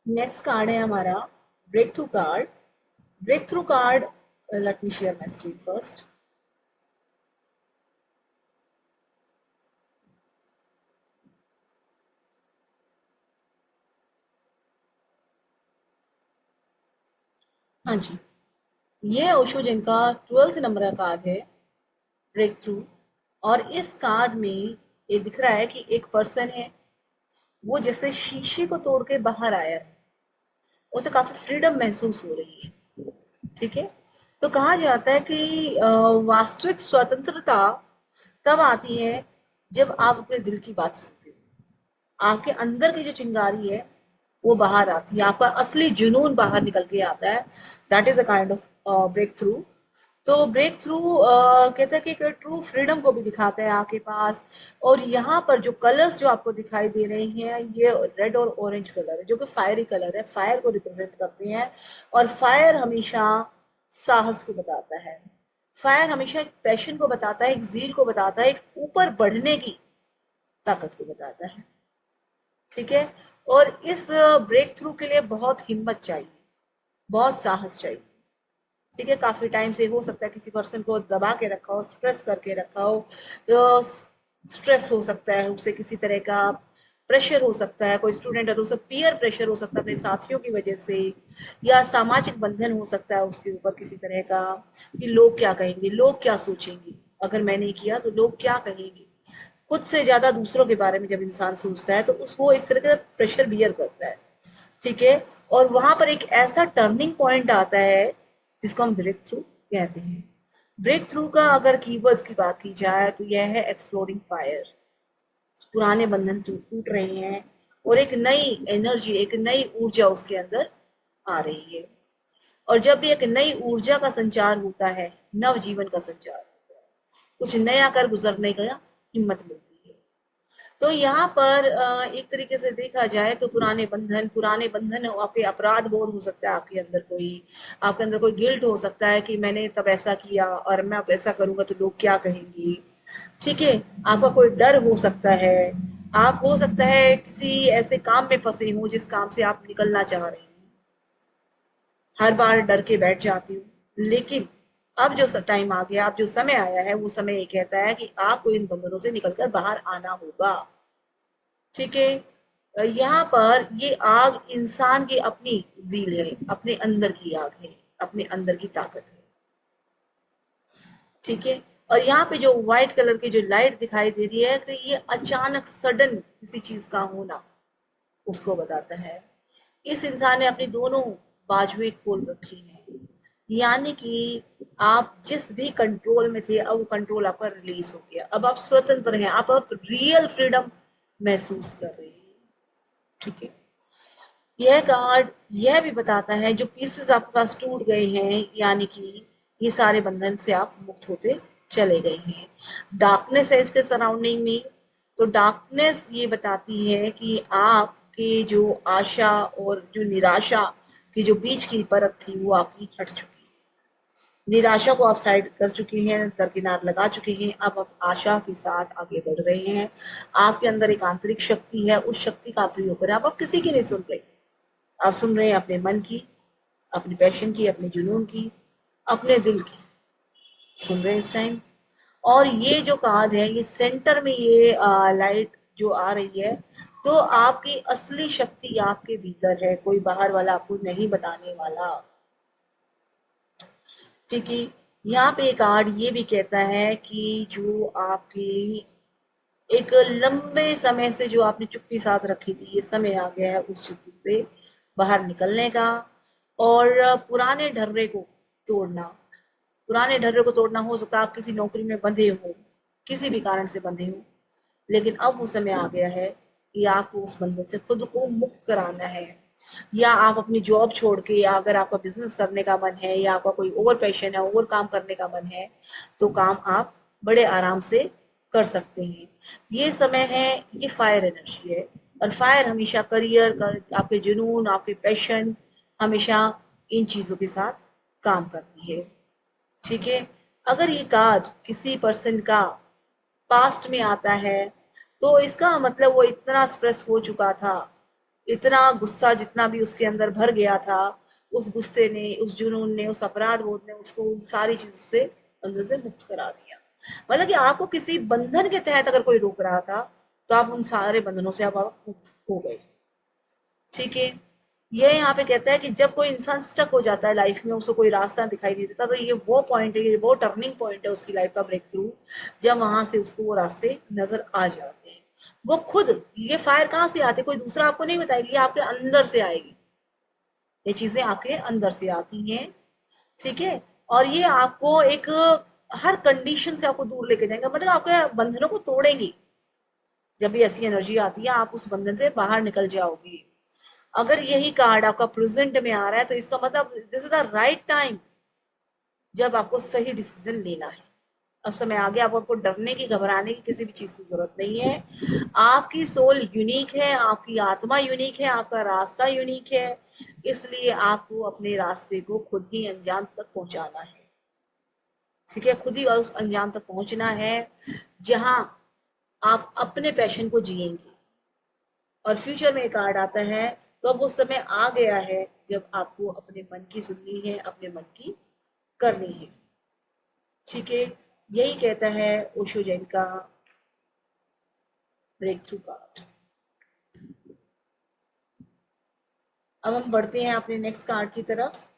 Next card है हमारा breakthrough card. Breakthrough card, let me share my screen first. हाँ जी, ये है ओशो जिनका 12th नंबर का कार्ड है, ब्रेक थ्रू। और इस कार्ड में ये दिख रहा है कि एक पर्सन है, वो जैसे शीशे को तोड़ के बाहर आया है, उसे काफी फ्रीडम महसूस हो रही है। ठीक है। तो कहा जाता है कि वास्तविक स्वतंत्रता तब आती है जब आप अपने दिल की बात सुनते हो। आपके अंदर की जो चिंगारी है वो बाहर आती है, आपका असली जुनून बाहर निकल के आता है। That is a kind of breakthrough. तो ब्रेक थ्रू कहता है कि एक ट्रू फ्रीडम को भी दिखाता है आपके पास। और यहाँ पर जो कलर्स जो आपको दिखाई दे रहे हैं, ये रेड और ऑरेंज कलर है, जो कि फायरी कलर है, फायर को रिप्रेजेंट करते हैं। और फायर हमेशा साहस को बताता है। फायर हमेशा एक पैशन को बताता है, एक जील को बताता है, एक ऊपर बढ़ने की ताकत को बताता है। ठीक है। और इस ब्रेक थ्रू के लिए बहुत हिम्मत चाहिए, बहुत साहस चाहिए। ठीक है। काफी टाइम से हो सकता है किसी पर्सन को दबा के रखा हो, स्ट्रेस करके रखा हो। तो स्ट्रेस हो सकता है उसे, किसी तरह का प्रेशर हो सकता है, कोई स्टूडेंट है तो उसे पीयर प्रेशर हो सकता है अपने साथियों की वजह से, या सामाजिक बंधन हो सकता है उसके ऊपर किसी तरह का, कि लोग क्या कहेंगे, लोग क्या सोचेंगे, अगर मैंने किया तो लोग क्या कहेंगे। खुद से ज्यादा दूसरों के बारे में जब इंसान सोचता है तो उस वो इस तरह का प्रेशर बियर करता है। ठीक है। और वहां पर एक ऐसा टर्निंग पॉइंट आता है जिसको हम ब्रेक थ्रू कहते हैं। ब्रेक थ्रू का अगर कीवर्ड्स की बात की जाए तो यह है एक्सप्लोरिंग फायर। पुराने बंधन टूट रहे हैं और एक नई एनर्जी, एक नई ऊर्जा उसके अंदर आ रही है। और जब भी एक नई ऊर्जा का संचार होता है, नव जीवन का संचार होता है, कुछ नया कर गुजरने का हिम्मत मिलती है। तो यहाँ पर एक तरीके से देखा जाए तो पुराने बंधन आपके अपराध बोध हो सकता है, आपके अंदर कोई, आपके अंदर कोई गिल्ट हो सकता है कि मैंने तब ऐसा किया और मैं अब ऐसा करूंगा तो लोग क्या कहेंगे। ठीक है। आपका कोई डर हो सकता है। आप हो सकता है किसी ऐसे काम में फंसे हो जिस काम से आप निकलना चाह रहे हैं। हर बार डर के बैठ जाती हूँ, लेकिन अब जो टाइम आ गया, अब जो समय आया है, वो समय ये कहता है कि आपको इन बंधनों से निकलकर बाहर आना होगा। ठीक है। यहाँ पर ये आग इंसान की अपनी जील है, अपने अंदर की आग है, अपने अंदर की ताकत है। ठीक है। और यहाँ पे जो व्हाइट कलर की जो लाइट दिखाई दे रही है, कि ये अचानक सडन किसी चीज का होना उसको बताता है। इस इंसान ने अपनी दोनों बाजुएं खोल रखी हैं, यानी कि आप जिस भी कंट्रोल में थे, अब वो कंट्रोल आपका रिलीज हो गया, अब आप स्वतंत्र हैं, आप अब रियल फ्रीडम महसूस कर रहे हैं। ठीक है। यह कार्ड यह भी बताता है जो पीसेस आपके पास टूट गए हैं, यानी कि ये सारे बंधन से आप मुक्त होते चले गए हैं। डार्कनेस है इसके सराउंडिंग में। तो डार्कनेस ये बताती है कि आपके जो आशा और जो निराशा की जो बीच की परत थी वो आपकी हट चुकी है। निराशा को आप साइड कर चुके हैं, दरकिनार लगा चुके हैं, अब आप आशा के साथ आगे बढ़ रहे हैं। आपके अंदर एक आंतरिक शक्ति है, उस शक्ति का प्रयोग करें। आप किसी की नहीं सुन रहे, आप सुन रहे हैं अपने मन की, अपने पैशन की, अपने जुनून की, अपने दिल की सुन रहे हैं इस टाइम। और ये जो कार्ड है, ये सेंटर में ये लाइट जो आ रही है, तो आपकी असली शक्ति आपके भीतर है, कोई बाहर वाला आपको नहीं बताने वाला। ठीक है। यहाँ पे कार्ड ये भी कहता है कि जो आपकी एक लंबे समय से जो आपने चुप्पी साध रखी थी, ये समय आ गया है उस चुप्पी से बाहर निकलने का। और पुराने ढर्रे को तोड़ना। पुराने ढर्रे को तोड़ना, हो सकता है आप किसी नौकरी में बंधे हो, किसी भी कारण से बंधे हो, लेकिन अब वो समय आ गया है कि आपको उस बंधन से खुद को मुक्त कराना है। या आप अपनी जॉब छोड़ के, या अगर आपका बिजनेस करने का मन है, या आपका कोई ओवर पैशन है, ओवर काम करने का मन है, तो काम आप बड़े आराम से कर सकते हैं। ये समय है, ये फायर एनर्जी है। और फायर हमेशा करियर का, आपके जुनून, आपके पैशन, हमेशा इन चीजों के साथ काम करती है। ठीक है। अगर ये कार्ड किसी पर्सन का पास्ट में आता है, तो इसका मतलब वो इतना स्ट्रेस हो चुका था इतना गुस्सा जितना भी उसके अंदर भर गया था, उस गुस्से ने, उस जुनून ने, उस अपराध बोध ने उसको उन सारी चीजों से अंदर से मुक्त करा दिया। मतलब कि आपको किसी बंधन के तहत अगर कोई रोक रहा था, तो आप उन सारे बंधनों से आप मुक्त हो गए। ठीक है। ये यहाँ पे कहता है कि जब कोई इंसान स्टक हो जाता है लाइफ में, उसको कोई रास्ता दिखाई नहीं देता, तो ये वो पॉइंट है, ये वो टर्निंग पॉइंट है उसकी लाइफ का, ब्रेक थ्रू, जब वहां से उसको वो रास्ते नजर आ जाते हैं। वो खुद, ये फायर कहाँ से आती है, कोई दूसरा आपको नहीं बताएगी, ये आपके अंदर से आएगी। ये चीजें आपके अंदर से आती हैं। ठीक है। और ये आपको एक हर कंडीशन से आपको दूर लेके जाएंगे, मतलब आपके बंधनों को तोड़ेंगी। जब भी ऐसी एनर्जी आती है, आप उस बंधन से बाहर निकल जाओगे। अगर यही कार्ड आपका प्रेजेंट में आ रहा है, तो इसका मतलब this is the right time, जब आपको सही डिसीजन लेना है। अब समय आ गया, आपको डरने की, घबराने की किसी भी चीज की जरूरत नहीं है। आपकी सोल यूनिक है, आपकी आत्मा यूनिक है, आपका रास्ता यूनिक है। इसलिए आपको अपने रास्ते को खुद ही अंजाम तक पहुंचाना है। ठीक है, खुद ही उस अंजाम तक पहुंचना है, जहां आप अपने पैशन को जिएंगे। और फ्यूचर में एक कार्ड आता है, तो अब वो समय आ गया है जब आपको अपने मन की सुननी है, अपने मन की करनी है। ठीक है। यही कहता है ओशो जैन का ब्रेक थ्रू कार्ड। अब हम बढ़ते हैं अपने नेक्स्ट कार्ड की तरफ।